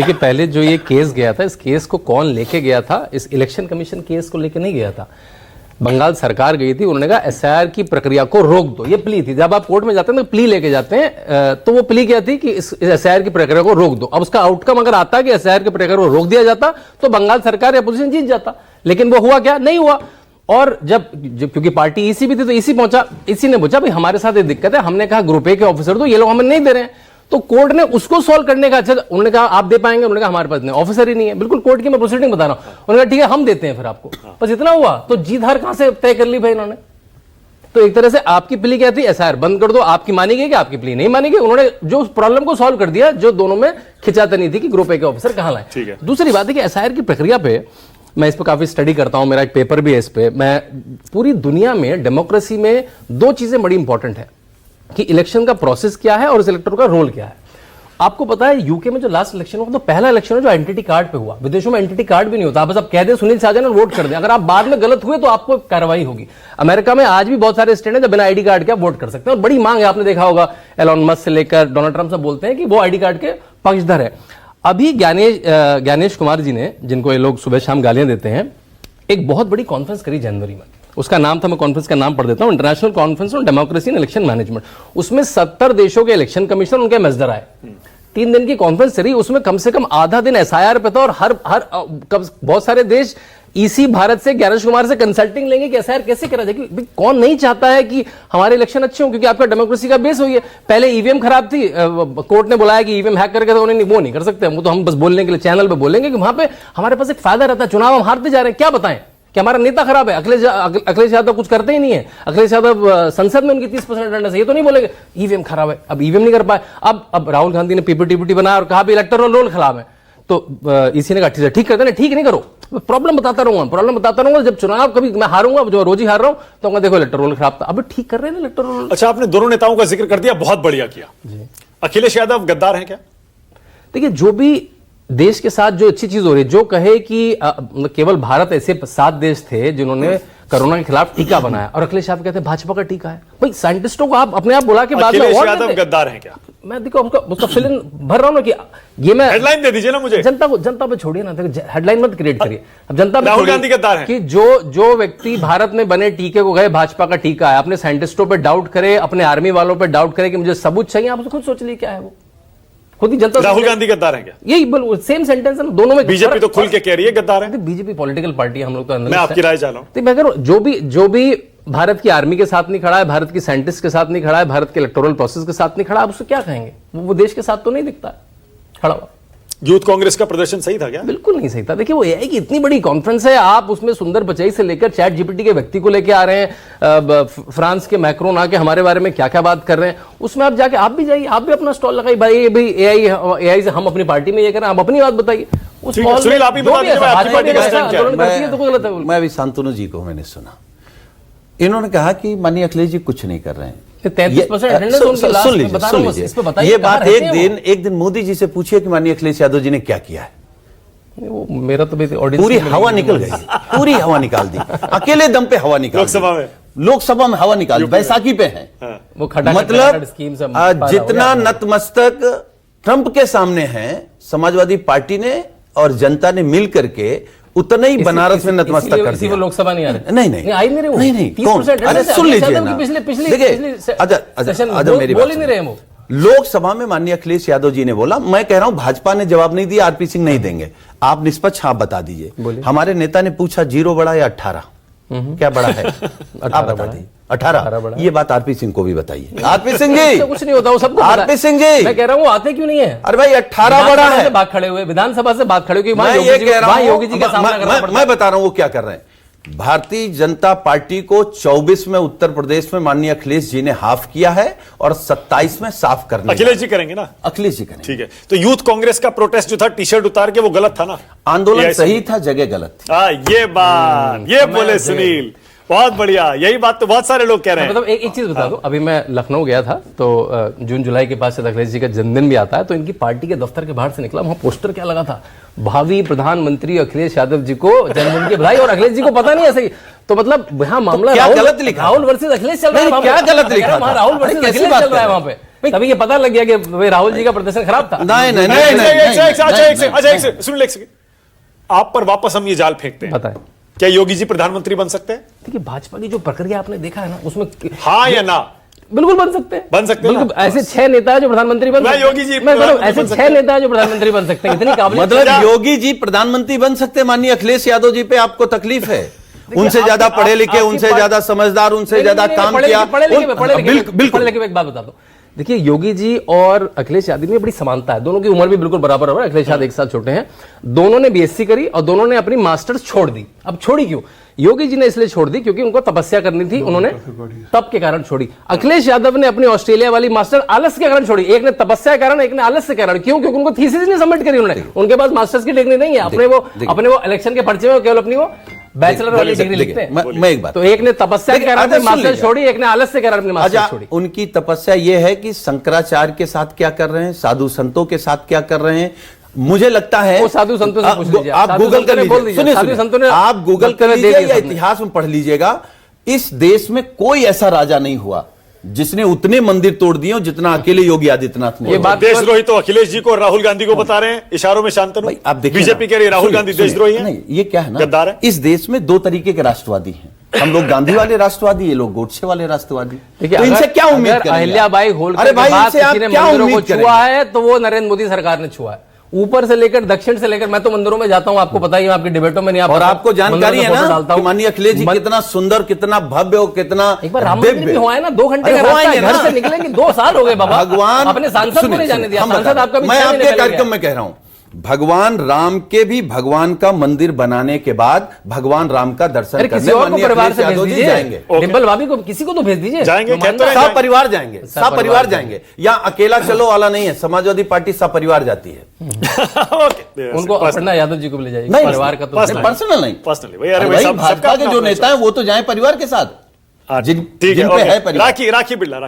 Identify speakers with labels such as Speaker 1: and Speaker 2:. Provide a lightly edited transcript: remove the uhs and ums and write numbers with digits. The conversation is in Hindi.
Speaker 1: देखिए पहले जो ये केस गया था, इस केस को कौन लेके गया था? इस इलेक्शन कमीशन केस को लेके नहीं गया था, बंगाल सरकार गई थी। उन्होंने कहा एसआईआर की प्रक्रिया को रोक दो, ये प्ली थी। जब आप कोर्ट में जाते हैं तो प्ली लेके जाते हैं, तो वो प्ली क्या थी कि इस एसआईआर की प्रक्रिया को रोक दो। अब उसका आउटकम अगर आता कि एसआईआर की प्रक्रिया को रोक दिया जाता तो बंगाल सरकार या अपोजिशन जीत जाता, लेकिन वो हुआ क्या? नहीं हुआ। और जब क्योंकि पार्टी ईसी भी थी तो ईसी पहुंचा, ईसी ने पूछा भाई हमारे साथ ये दिक्कत है, हमने कहा ग्रुप ए के ऑफिसर दो, ये लोग हमें नहीं दे रहे हैं। तो कोर्ट ने उसको सॉल्व करने का, अच्छा उन्होंने कहा आप दे पाएंगे? उन्होंने कहा हमारे पास नहीं, ऑफिसर ही नहीं है। बिल्कुल कोर्ट की मैं प्रोसीडिंग बता रहा हूं। उन्होंने कहा ठीक है हम देते हैं फिर आपको, बस इतना हुआ। तो जीत हार कहां से तय कर ली भाई इन्होंने? तो एक तरह से आपकी प्ली क्या थी? एसआईआर बंद कर दो, आपकी मानी गई कि आपकी प्ली नहीं मानी गई? उन्होंने जो प्रॉब्लम को सॉल्व कर दिया, जो दोनों में खिंचातनी थी कि ग्रुप ए के ऑफिसर कहां लाए। दूसरी बात है कि एसआईआर की प्रक्रिया पे मैं इस पर काफी स्टडी करता हूं, मेरा एक पेपर भी है इस पे। मैं पूरी दुनिया में डेमोक्रेसी में दो चीजें बड़ी इंपॉर्टेंट है कि इलेक्शन का प्रोसेस क्या है और इस इलेक्टर का रोल क्या है। आपको पता है यूके में जो लास्ट इलेक्शन हुआ तो पहला इलेक्शन है जो आइडेंटिटी कार्ड पे हुआ। विदेशों में आइडेंटिटी कार्ड भी नहीं होता, बस आप कह दें सुनील साजन और वोट कर दें, अगर आप बाद में गलत हुए तो आपको कार्रवाई होगी। अमेरिका में आज भी बहुत सारे स्टेट हैं जो बिना आईडी कार्ड के आप वोट कर सकते हैं, और बड़ी मांग है, आपने देखा होगा एलोन मस्क से लेकर डोनाल्ड ट्रंप सब बोलते हैं कि वो आईडी कार्ड के पक्षधर है। अभी ज्ञानेश कुमार जी ने, जिनको ये लोग सुबह शाम गालियां देते हैं, एक बहुत बड़ी कॉन्फ्रेंस करी जनवरी में। उसका नाम था, मैं कॉन्फ्रेंस का नाम पढ़ देता हूं, international conference on democracy and election management. उसमें 70 देशों के इलेक्शन कमिश्नर, उनके मजदर आए। 3 दिन की कॉन्फ्रेंस चली, उसमें कम से कम आधा दिन एसआईआर पे था, और हर बहुत सारे देश ईसी भारत से, ज्ञानेश कुमार से कंसल्टिंग लेंगे कि एसआईआर कैसे करा जाए। क्योंकि कौन नहीं चाहता है कि हमारे इलेक्शन अच्छे हों, क्योंकि आपका डेमोक्रेसी का बेस हुई है। पहले ईवीएम खराब थी, कोर्ट ने बुलाया कि ईवीएम हैक करके, तो उन्होंने वो नहीं कर सकते, वो तो हम बस बोलने के लिए चैनल पे बोलेंगे कि वहां पे हमारे पास एक फायदा रहता है, चुनाव हम हारते जा रहे हैं, क्या बताएं कि हमारा नेता खराब है। अखिलेश यादव कुछ करते ही नहीं है, अखिलेश यादव संसद में उनकी 30% अटेंडेंस है, ये तो नहीं बोलेंगे ईवीएम खराब है, अब ईवीएम नहीं कर पाए। अब राहुल गांधी ने पीपीटी बनाया और कहा भी इलेक्टोरल रोल खराब है, तो इसी ने कहा ठीक करते ना, ठीक नहीं करो, प्रॉब्लम बताता रहूंगा, जब चुनाव कभी मैं हारूंगा, जो रोज ही हार रहा हूं, तो देखो इलेक्टोरल रोल खराब था, अब ठीक कर रहे हैं इलेक्टोरल रोल।
Speaker 2: अच्छा, आपने दोनों नेताओं का जिक्र कर दिया, बहुत बढ़िया किया। अखिलेश यादव गद्दार हैं क्या?
Speaker 1: देखिए, जो भी देश के साथ जो अच्छी चीज हो रही है, जो कहे कि केवल भारत, ऐसे 7 देश थे जिन्होंने कोरोना के खिलाफ टीका बनाया, और अखिलेश यादव कहते हैं भाजपा का टीका है। भाई साइंटिस्टों को आप अपने आप बुला के बाद में
Speaker 2: अखिलेश यादव गद्दार हैं क्या?
Speaker 1: मैं देखो उसका फिल्म भर रहा हूं ना कि ये मैं
Speaker 2: हेडलाइन दे दीजिए ना मुझे।
Speaker 1: जनता पे छोड़िए ना, हेडलाइन मत क्रिएट करिए। अब जनता पे
Speaker 2: राहुल गांधी गद्दार हैं
Speaker 1: कि जो व्यक्ति भारत में बने टीके को गए भाजपा का टीका है, अपने साइंटिस्टों पे डाउट करे, अपने आर्मी वालों पे डाउट करे कि मुझे सबूत चाहिए, आप खुद सोच लीजिए क्या है वो, खुद ही जनता।
Speaker 2: राहुल गांधी गद्दार हैं क्या?
Speaker 1: यही बोल, सेम सेंटेंस है ना दोनों में।
Speaker 2: बीजेपी तो खुल के कह रही है गद्दार है।
Speaker 1: बीजेपी पॉलिटिकल पार्टी है, हम लोग तो
Speaker 2: मैं आपकी राय चाह रहा हूं।
Speaker 1: तो मैं कह रहा हूं जो भी भारत की आर्मी के साथ नहीं खड़ा है, भारत की साइंटिस्ट के साथ नहीं खड़ा है, भारत के इलेक्टोरल प्रोसेस के साथ नहीं खड़ा, आप उसको क्या कहेंगे? वो देश के साथ तो नहीं दिखता खड़ा हुआ।
Speaker 2: यूथ कांग्रेस का प्रदर्शन सही था क्या?
Speaker 1: बिल्कुल नहीं सही था। देखिए, वो एआई की इतनी बड़ी कॉन्फ्रेंस है, आप उसमें सुंदर पिचाई से लेकर चैट जीपीटी के व्यक्ति को लेकर आ रहे हैं, फ्रांस के मैक्रोन आके हमारे बारे में क्या क्या बात कर रहे हैं, उसमें आप जाके आप भी जाइए, आप भी अपना स्टॉल लगाइए। भाई एआई से हम अपनी पार्टी में ये करें, आप अपनी बात बताइए। उस
Speaker 3: मैं अभी शांतनु जी को मैंने सुना, इन्होंने कहा कि माननीय अखिलेश जी कुछ नहीं कर रहे हैं।
Speaker 1: 33%
Speaker 3: सुन लीजिए, ये बात एक दिन मोदी जी से पूछिए कि माननीय अखिलेश यादव जी ने क्या किया है।
Speaker 1: वो मेरा तो
Speaker 3: पूरी हवा निकल गई, पूरी हवा निकाल दी, अकेले दम पे हवा निकाल, लोकसभा में हवा निकाल, बैसाखी पे है। मतलब जितना नतमस्तक ट्रंप के सामने है समाजवादी पार्टी ने और जनता ने मिल करके, उतना ही बनारस में नतमस्तक कर दिया।
Speaker 1: वो लोकसभा नहीं आ रहे,
Speaker 3: नहीं
Speaker 1: आई नहीं रहे,
Speaker 3: नहीं कौन? अरे सुन लीजिए ना, देखिए अच्छा मेरी बात नहीं रहे। लोकसभा में माननीय अखिलेश यादव जी ने बोला, मैं कह रहा हूं भाजपा ने जवाब नहीं दिया, आरपी सिंह नहीं देंगे, आप निष्पक्ष आप बता दीजिए। हमारे नेता ने पूछा 0 बड़ा या 18, क्या बड़ा है? आप बता दीजिए। 18। ये बात आरपी सिंह को भी बताइए। आरपी सिंह जी,
Speaker 1: कुछ नहीं होता, वो सबको
Speaker 3: आरपी सिंह जी,
Speaker 1: मैं कह रहा हूँ आते क्यों नहीं है?
Speaker 3: अरे भाई 18 बड़ा है।
Speaker 1: बात खड़े हुए विधानसभा से बात खड़े हुए,
Speaker 3: मैं ये कह रहा हूँ, योगी जी का सामना करना पड़ता है। मैं बता रहा हूँ वो क्या कर रहे हैं। भारतीय जनता पार्टी को 24 में उत्तर प्रदेश में माननीय अखिलेश जी ने हाफ किया है, और 27 में साफ करना।
Speaker 2: अखिलेश जी करेंगे ना?
Speaker 3: अखिलेश जी करेंगे।
Speaker 2: ठीक है, तो यूथ कांग्रेस का प्रोटेस्ट जो था टी शर्ट उतार के, वो गलत था ना?
Speaker 3: आंदोलन सही था, जगह गलत थी।
Speaker 2: ये बात ये बोले सुनील, बहुत बढ़िया, यही बात तो बहुत सारे लोग कह रहे हैं।
Speaker 1: मतलब एक चीज बता दो, अभी मैं लखनऊ गया था, तो जून जुलाई के पास अखिलेश जी का जन्मदिन भी आता है, तो इनकी पार्टी के दफ्तर के बाहर से निकला, वहां पोस्टर क्या लगा था, भावी प्रधानमंत्री अखिलेश यादव जी को जन्मदिन की बधाई, और अखिलेश जी को पता नहीं ऐसे ही। तो मतलब यहाँ मामला
Speaker 3: क्या गलत लिखा?
Speaker 1: राहुल वर्सेस अखिलेश चल रहा है,
Speaker 3: क्या गलत लिखा?
Speaker 1: राहुल वर्सेस अखिलेश चल रहा है वहां पे। तभी ये पता लग गया कि भाई राहुल जी का प्रदर्शन खराब था।
Speaker 3: नहीं नहीं
Speaker 2: नहीं,
Speaker 3: नहीं
Speaker 2: एक से सुन ले, एक सेकंड। आप पर वापस हम ये जाल फेंकते हैं,
Speaker 1: बताएं
Speaker 2: क्या योगी जी प्रधानमंत्री बन सकते हैं?
Speaker 1: देखिए भाजपा की जो प्रक्रिया आपने देखा है ना, उसमें
Speaker 2: हाँ या ना?
Speaker 1: बिल्कुल बन सकते हैं,
Speaker 2: बन सकते हैं
Speaker 1: बिल्कुल। ऐसे 6 नेता है जो प्रधानमंत्री बन
Speaker 2: मैं
Speaker 1: सकते हैं।
Speaker 2: योगी जी
Speaker 1: मैं बोल रहा हूं, ऐसे
Speaker 2: प्रधानमंत्री बन
Speaker 1: 6 नेता है जो प्रधानमंत्री बन सकते हैं, इतनी काबिलियत।
Speaker 3: मतलब योगी जी प्रधानमंत्री बन सकते हैं, माननीय अखिलेश यादव जी पे आपको तकलीफ है? उनसे ज्यादा पढ़े लिखे, उनसे ज्यादा समझदार, उनसे ज्यादा काम किया।
Speaker 1: बिल्कुल, लेकिन एक बात बता दो, देखिए योगी जी और अखिलेश यादव में बड़ी समानता है, दोनों की उम्र भी बिल्कुल बराबर है, अखिलेश यादव 1 साल छोटे हैं। दोनों ने बीएससी करी और दोनों ने अपनी मास्टर्स छोड़ दी। अब छोड़ी क्यों? योगी जी ने इसलिए छोड़ दी क्योंकि उनको तपस्या करनी थी, उन्होंने तप के कारण छोड़ी। अखिलेश यादव ने अपनी ऑस्ट्रेलिया वाली मास्टर आलस के कारण छोड़ी, एक ने तपस्या के कारण, एक ने आलस के कारण। क्यों? क्योंकि उनको थीसिस नहीं सबमिट करी उन्होंने, उनके पास मास्टर्स की डिग्री नहीं है। अपने वो इलेक्शन के पर्चे में केवल अपनी वो बैचलर वाली डिग्री लिखते हैं।
Speaker 3: मैं एक बात,
Speaker 1: तो एक ने तपस्या के कारण अपनी मास्टर्स छोड़ी, एक ने आलस के कारण अपनी मास्टर्स छोड़ी।
Speaker 3: उनकी तपस्या यह है कि शंकराचार्य के साथ क्या कर रहे हैं, साधु संतों के साथ क्या कर रहे हैं। मुझे लगता है
Speaker 1: वो साधु संतों से पूछ लीजिए,
Speaker 3: आप गूगल कर लीजिए, सुनिए आप गूगल कर लीजिए या इतिहास में पढ़ लीजिएगा। इस देश में कोई ऐसा राजा नहीं हुआ जिसने उतने मंदिर तोड़ दिए जितना अकेले योगी आदित्यनाथ ने।
Speaker 2: ये बात देशद्रोही तो अखिलेश जी को और राहुल गांधी को बता रहे हैं इशारों में। शांतनु,
Speaker 3: आप देखिए,
Speaker 2: बीजेपी कह रही है राहुल गांधी देशद्रोही है।
Speaker 3: नहीं, ये क्या है ना,
Speaker 2: गद्दार है।
Speaker 3: इस देश में 2 तरीके के राष्ट्रवादी हैं। हम लोग गांधी वाले राष्ट्रवादी, ये लोग गोडसे वाले राष्ट्रवादी। तो इनसे क्या उम्मीद करेंगे?
Speaker 1: अहिल्याबाई होलकर
Speaker 3: अरे भाई,
Speaker 1: के बाद
Speaker 3: इनसे आप
Speaker 1: किसी ने
Speaker 3: क्या
Speaker 1: मंदिरों को
Speaker 3: उम्मीद
Speaker 1: छुआ है तो वो नरेंद्र मोदी सरकार ने छुआ है, ऊपर से लेकर दक्षिण से लेकर। मैं तो मंदिरों में जाता हूं, आपको पता ही है, आपकी डिबेटों में नहीं आता।
Speaker 3: और आपको जानकारी है ना कि माननीय अखिलेश जी कितना सुंदर, कितना भव्य और कितना
Speaker 1: एक बार राम मंदिर भी हुआ है ना, 2 घंटे का रास्ता है, घर से निकलेंगे 2 साल हो गए बाबा।
Speaker 3: भगवान
Speaker 1: अपने सांसद को नहीं जाने दिया, सांसद आपका भी
Speaker 3: मैं आपके कार्यक्रम में कह रहा हूं, भगवान राम के भी भगवान का मंदिर बनाने के बाद भगवान राम का दर्शन
Speaker 1: किसी और को परिवार से भेज दीजिए,
Speaker 3: जाएंगे।
Speaker 1: डिंपल भाभी को किसी को तो भेज दीजिए,
Speaker 2: जाएंगे,
Speaker 3: सब परिवार जाएंगे, सब परिवार जाएंगे। या अकेला चलो वाला नहीं है, समाजवादी पार्टी सब परिवार जाती है।
Speaker 1: उनको अपना यादव जी को ले जाइए, परिवार का तो
Speaker 3: पर्सनल नहीं,
Speaker 2: पर्सनली
Speaker 3: भाजपा के जो नेता है वो तो जाए परिवार के साथ, जिन पे है परिवार।
Speaker 2: राखी बिरला